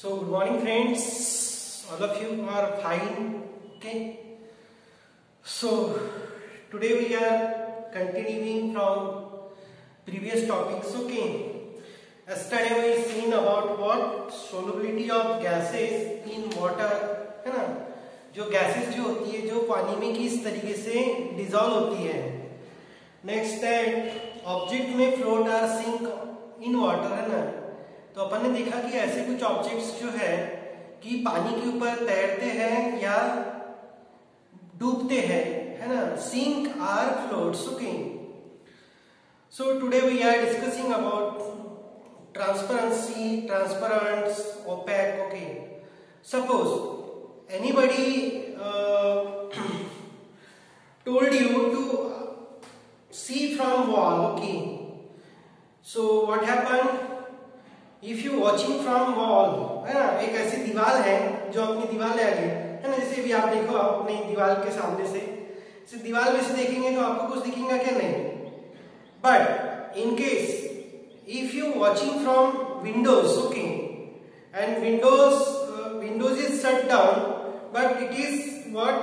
So good morning friends, all of you are fine, okay. So today we are continuing from previous topics, okay. Yesterday we seen about what solubility of gases in water, है ना, जो gases जो होती है जो पानी में किस तरीके से dissolve होती है. नेक्स्ट है ऑब्जेक्ट में float or sink in water, है ना. तो अपन ने देखा कि ऐसे कुछ ऑब्जेक्ट्स जो है कि पानी के ऊपर तैरते हैं या डूबते हैं, है ना. Sink or floats, okay. So today we are discussing about transparency, transparents, opaque, okay. Suppose anybody told you to see from wall, okay. So what happened if you watching from wall, है ना. एक ऐसी दीवार है जो अपनी दीवार है आगे, है ना. जैसे भी आप देखो अपनी दीवार के सामने से दीवार में से देखेंगे तो आपको कुछ दिखेगा क्या, नहीं. But in case if you watching from windows, okay, and windows is shut down, but it is what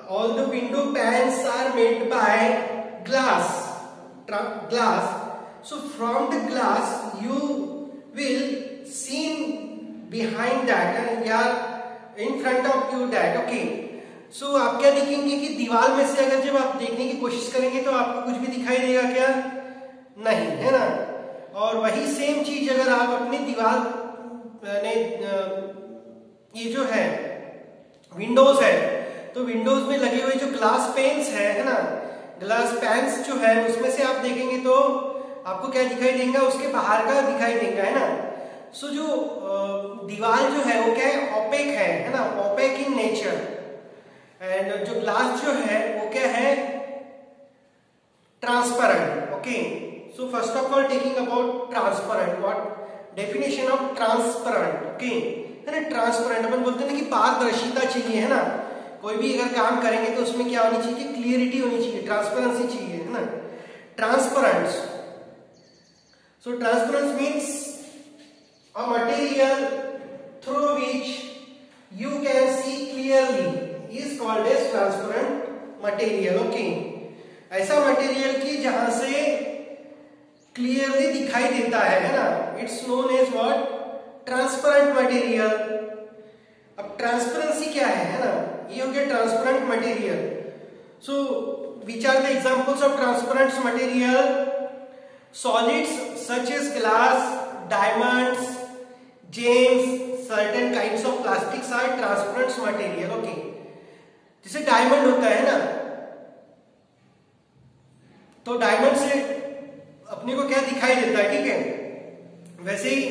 all the window panes are made by glass. So from the glass you will see behind that या in front of you that, okay. So आप क्या देखेंगे कि दीवार में से अगर जब आप देखने की कोशिश करेंगे तो आपको कुछ भी दिखाई देगा क्या, नहीं, है ना. और वही सेम चीज अगर आप अपनी दीवार ने ये जो है विंडोज है तो विंडोज में लगे हुए जो ग्लास पेन्स है ना, ग्लास पैन्स जो है उसमें से आप देखेंगे तो आपको क्या दिखाई देगा, उसके बाहर का दिखाई देगा, है ना. सो जो दीवार जो है वो क्या है, ओपेक है ना, ओपेक इन नेचर. एंड जो ग्लास जो है वो क्या है, transparent, okay. So first of all taking about transparent, what definition of transparent, okay, है ना. ट्रांसपेरेंट अपन बोलते हैं ना कि पारदर्शिता चाहिए, है ना. कोई भी अगर काम करेंगे तो उसमें क्या होनी चाहिए, क्लियरिटी होनी चाहिए, ट्रांसपेरेंसी चाहिए, है ना. Transparence. So transparence means a material through which you can see clearly is called as transparent material, okay. ऐसा मटेरियल की जहां से क्लियरली दिखाई देता है ना, it's known as what, transparent material. अब ट्रांसपेरेंसी क्या है ना, ये हो गया transparent material. So which are the examples of transparent material? Solids such as glass, diamonds, gems, certain kinds of plastics are transparent material, okay. जैसे diamond होता है ना, तो डायमंड से अपने को क्या दिखाई देता है, ठीक है. वैसे ही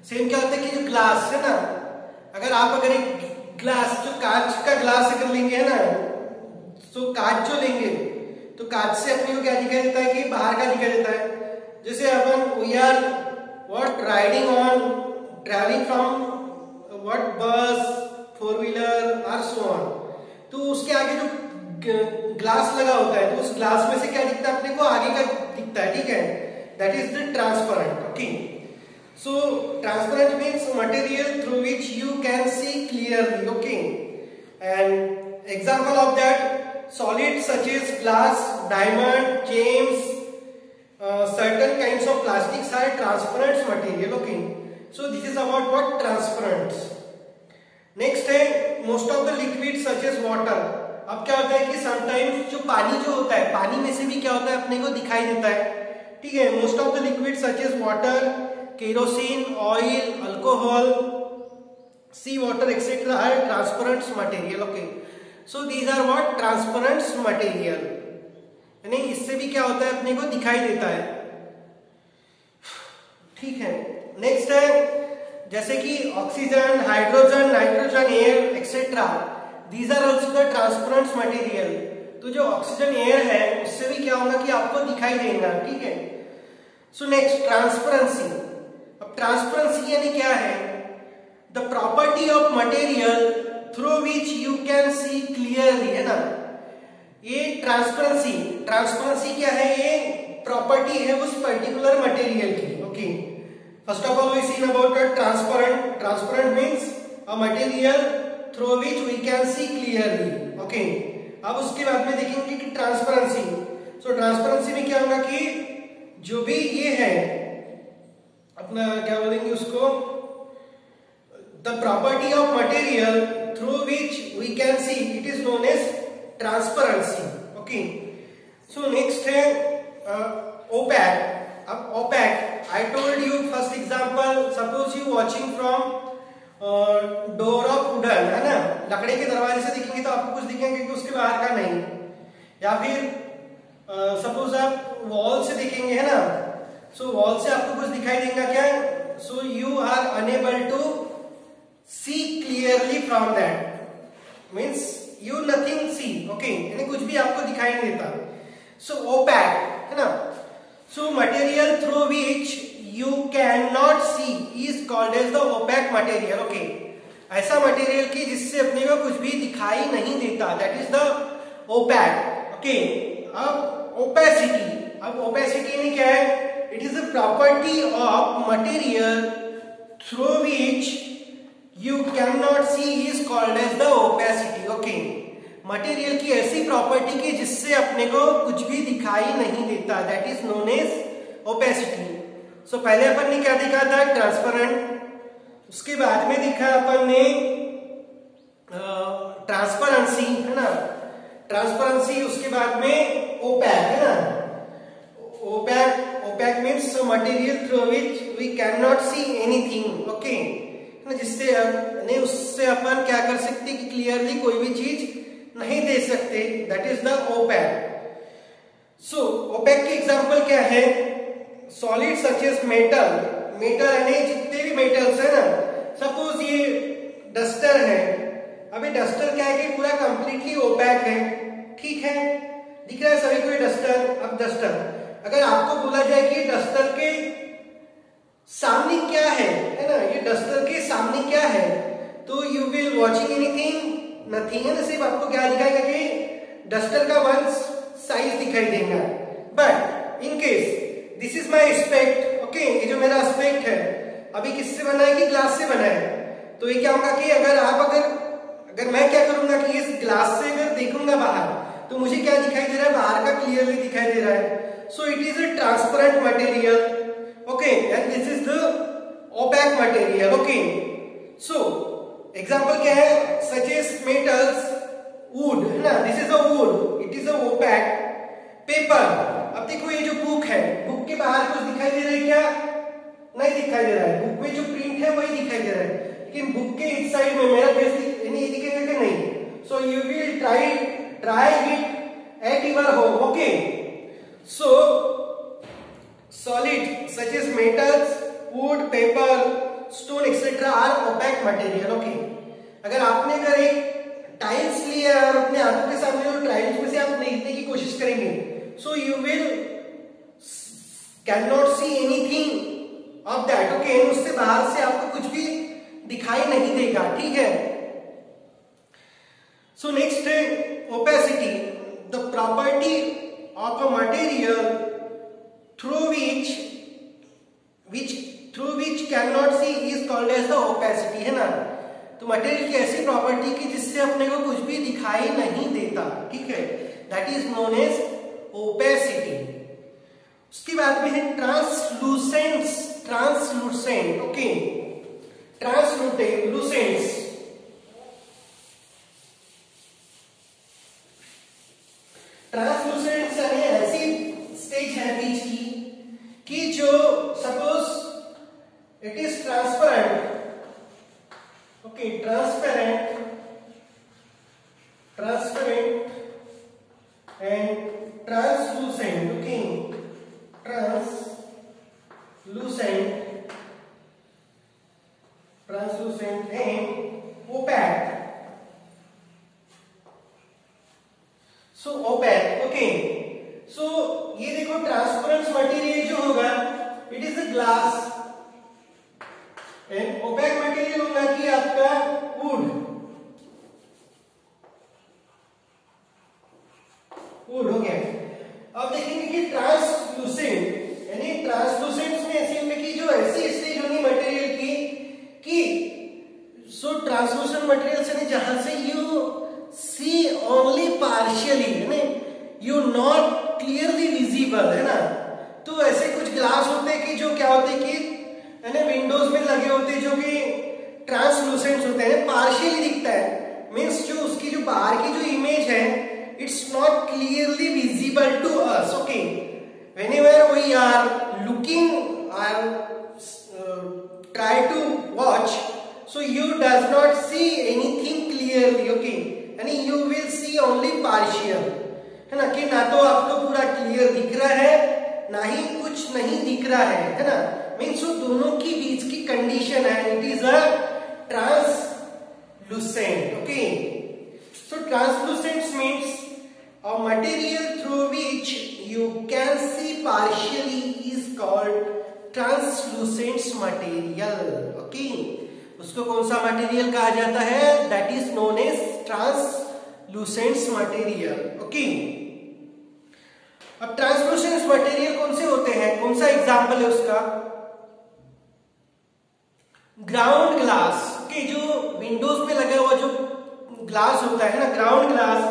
सेम क्या होता है कि जो ग्लास है ना, अगर एक ग्लास, जो कांच का ग्लास अगर लेंगे, है ना, तो कांच जो लेंगे तो कांच से अपने को क्या दिखाई देता है कि बाहर का दिखाई देता है. जैसे अपन we are what riding on, travelling from what bus, four wheeler और सो ऑन, तो उसके आगे जो ग्लास लगा होता है तो उस ग्लास में से क्या दिखता है अपने को, आगे का दिखता है, ठीक है. That is the transparent, okay. So transparent means material through which you can see clearly, okay. And example of that, solids such as glass, diamond, gems, certain kinds of plastics are transparent material, okay. So this is about what, transparent. Next है most of the liquids such as water. अब क्या होता है कि sometimes जो पानी जो होता है, पानी में से भी क्या होता है अपने को दिखाई देता है, ठीक है. most of the liquids such as water, kerosene, oil, alcohol, sea water, etc. are transparent material, okay. So these are what, transparent material. यानी इससे भी क्या होता है अपने को दिखाई देता है, ठीक है. नेक्स्ट है जैसे कि oxygen, hydrogen, nitrogen, air, etcetera. These are also the transparent material. तो जो ऑक्सीजन, एयर है उससे भी क्या होगा कि आपको दिखाई देगा, ठीक है. So next transparency. अब ट्रांसपेरेंसी यानी क्या है, the property of material through which you can see clearly, है ना. ये ट्रांसपेरेंसी क्या है, ये प्रॉपर्टी है उस पर्टिकुलर मटेरियल की, okay. First of all, we seen about the transparent. Transparent means a material through which we can see clearly. Okay. अब उसके बाद में देखेंगे कि ट्रांसपेरेंसी. सो ट्रांसपेरेंसी में क्या होगा कि जो भी ये है अपना क्या बोलेंगे उसको, the property of material through which we can see, it is known as transparency. Okay. So next है ओपैक. अब opaque, I told you first example, suppose you watching from door of wooden, है ना, लकड़े के दरवाजे से दिखेंगे तो आपको कुछ दिखेंगे कि उसके बाहर का नहीं, या फिर सपोज आप वॉल से देखेंगे, है ना, सो वॉल से आपको कुछ दिखाई देगा क्या, so you are unable to see clearly from that, means you nothing see. Okay, यानी कुछ भी आपको दिखाई नहीं देता. सो ओपैक, है ना. So material through which you cannot see is called as the opaque material. Okay, ऐसा मटेरियल की जिससे अपने को कुछ भी दिखाई नहीं देता, that is the opaque. Okay, अब opacity. अब opacity यानी क्या है? It is a property of material through which you cannot see is called as the opacity. Okay, material की ऐसी प्रॉपर्टी की जिससे अपने को कुछ भी दिखाई नहीं देता, that is known as opacity. So पहले अपन ने क्या देखा था, ट्रांसपेरेंट. उसके बाद में देखा अपन ने ट्रांसपेरेंसी, है ना, ट्रांसपेरेंसी. उसके बाद में ओपैक, है ना. Opaque means material through which we can not see anything. Okay, जिससे उससे अपन क्या कर सकते कि क्लियरली कोई भी चीज नहीं दे सकते, that is the opaque. So opaque के एग्जांपल क्या है, solid such as metal. Metal यानी जितने भी मेटल्स है ना, सपोज ये डस्टर है. अभी डस्टर क्या है कि पूरा कंप्लीटली ओपैक है, ठीक है, दिख रहा है सभी को ये डस्टर. अब डस्टर अगर आपको बोला जाए कि डस्टर के सामने क्या है ना, ये डस्टर के सामने क्या है, तो you will watching anything, nothing, है ना. सिर्फ आपको क्या दिखाएगा कि डस्टर का वन साइज दिखाई देगा. But in case this is my specs. Okay, ये जो मेरा स्पेक्ट है अभी किससे बना है कि ग्लास से बना है. तो ये क्या होगा कि अगर मैं क्या करूंगा कि इस ग्लास से अगर देखूंगा बाहर तो मुझे क्या दिखाई दे रहा है, बाहर का क्लियरली दिखाई दे रहा है. So it is a transparent material. Okay, and this is the opaque material. Okay, so example क्या है, सच एज मेटल्स, वुड, है ना, this is a wood, it is a opaque. Paper. अब देखो ये जो बुक है, बुक के बाहर कुछ दिखाई दे रहा है क्या, नहीं दिखाई दे रहा है. बुक में जो प्रिंट है वही दिखाई दे रहा है, लेकिन बुक के इस साइड में मेरा फेस नहीं दिखेगा कि नहीं. So you will try it at your home. Okay, so solid such as metals, wood, paper, stone etcetera are opaque material. Okay, अगर आपने एक टाइल्स लिया और अपने आंखों के सामने जो टाइल्स में से आप देखने की कोशिश करेंगे, सो you will can not see anything of that. Okay, उससे बाहर से आपको कुछ भी दिखाई नहीं देगा, ठीक है. सो नेक्स्ट है opacity, the property of a material through which can not see is called as the opacity, है ना. तो मटेरियल की ऐसी प्रॉपर्टी की जिससे अपने को कुछ भी दिखाई नहीं देता, ठीक है, that is known as opacity. उसके बाद में है ट्रांसलूसेंट. ओके, ट्रांसलूसेंट्स. ट्रांसलूसेंट्स यानी ऐसी स्टेज है बीच की कि जो suppose it is transparent. Okay, transparent and translucent. Okay, translucent and opaque. So opaque. Okay, so ये देखो ट्रांसपेरेंट मटेरियल जो होगा it is a glass, and opaque material होगा कि आपका वुड. वुड हो गया. अब देखेंगे कि ट्रांसलूसेंट यानी ट्रांसलूसेंट में ऐसी होंगे कि जो ऐसी स्टेज पार्शियली दिखता है, मीन्स जो उसकी जो बाहर की जो इमेज है it's not clearly visible to us. Okay, whenever we are looking or try to watch, so you does not see anything clearly. Okay, यानी you will see only partial, है ना, कि ना तो आपको पूरा क्लियर दिख रहा है ना ही कुछ नहीं दिख रहा है ना. मीन्स वो दोनों की बीच की कंडीशन है. It is a translucent. Okay, so translucent means a material through which you can see partially is called translucent material. Okay, उसको कौन सा मटेरियल कहा जाता है? That is known as translucent material. Okay, अब ट्रांसलूसेंट मटेरियल कौन से होते हैं, कौन सा एग्जांपल है उसका? Ground glass. ओके, जो विंडोज पे लगा हुआ जो ग्लास होता है ना, ground glass,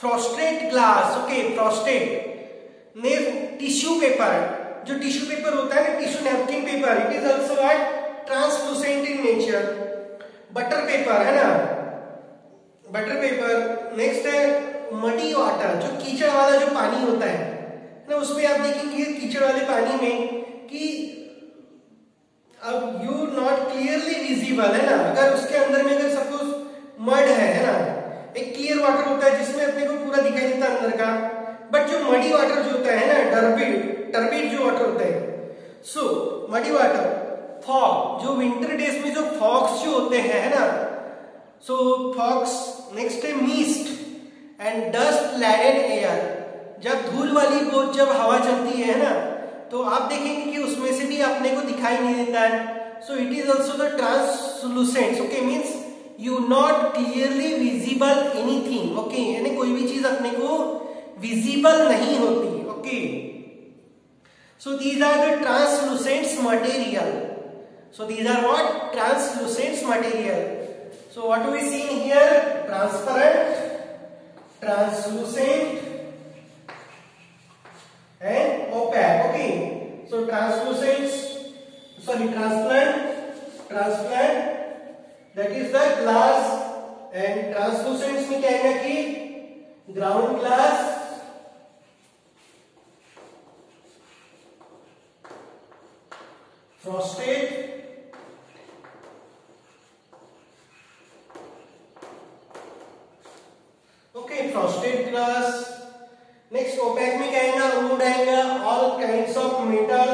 frosted glass. Okay, frosted ने टिश्यू पेपर, जो टिश्यू पेपर होता है ना, tissue napkin paper, it is also what? Translucent in nature. Butter paper है ना, बटर पेपर. नेक्स्ट है मडी वाटर, जो कीचड़ वाला जो पानी होता है ना, उसमें आप देखेंगे कीचड़ वाले पानी में कि अब यू नॉट क्लियरली विजिबल, है ना. अगर उसके अंदर में अगर सपोज मड है ना, एक क्लियर वाटर होता है जिसमें अपने को पूरा दिखाई देता है अंदर का, बट जो मडी वाटर जो होता है ना, टर्बिड जो वाटर होता है, सो मडी वाटर, फॉग, जो विंटर डेज में जो फॉग्स जो होते हैं, है ना, सो फॉग्स. नेक्स्ट है मिस्ट एंड डस्ट लैडेड एयर, जब धूल वाली बहुत जब हवा चलती है ना, तो आप देखेंगे कि उसमें से भी अपने को दिखाई नहीं देता है. So it is also the translucent. Okay, means you not clearly visible anything. Okay, यानी कोई भी चीज अपने को विजिबल नहीं होती. Okay, so these are the translucent material. So these are what? Translucent material. So what do we see in here? Transparent, translucent and opaque. Okay, so transparent, that is the glass, and translucent में क्या है कि ground glass, frosted, okay, frosted glass. Next opaque में क्या आएगा? Wood आएगा, all kinds of metal,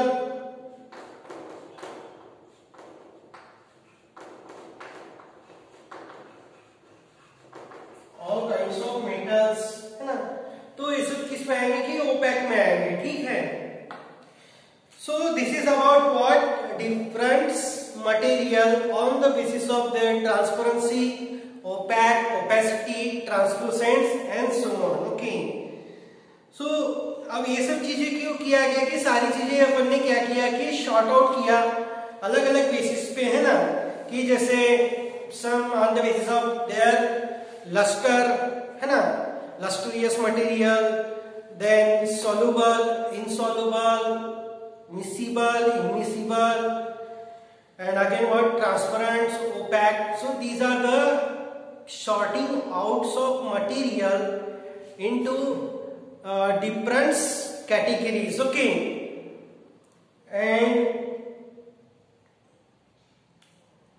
all kinds of metals, है ना. तो ये सब किस में आएंगे कि ओपेक में आएंगे. ठीक है. So this is about what? Different material on the basis of their transparency, opaque, opacity, translucence and so on. Okay. So अब ये सब चीजें क्यों किया गया कि सारी चीजें अपन ने क्या किया कि शॉर्ट आउट किया अलग अलग बेसिस पे, है ना, कि जैसे some on the basis of their luster, है ना, lustrous material, then soluble, insoluble, miscible, immiscible, and again what? Transparent, opaque. So these are the sorting outs of material into different categories. Okay, and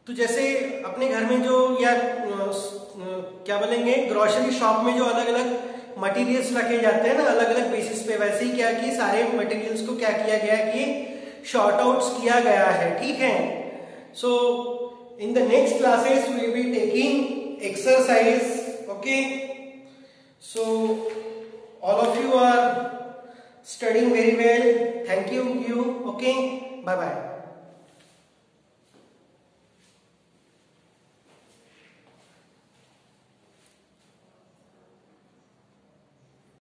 तो जैसे अपने घर में जो या क्या बोलेंगे ग्रोसरी शॉप में जो अलग अलग मटेरियल्स रखे जाते हैं ना अलग अलग बेसिस पे, वैसे ही क्या कि सारे मटेरियल्स को क्या किया गया कि शॉर्ट आउट्स किया गया है. ठीक है. So in the next classes we will be taking exercise. Okay, so all of you are studying very well. Thank you. Okay, bye bye.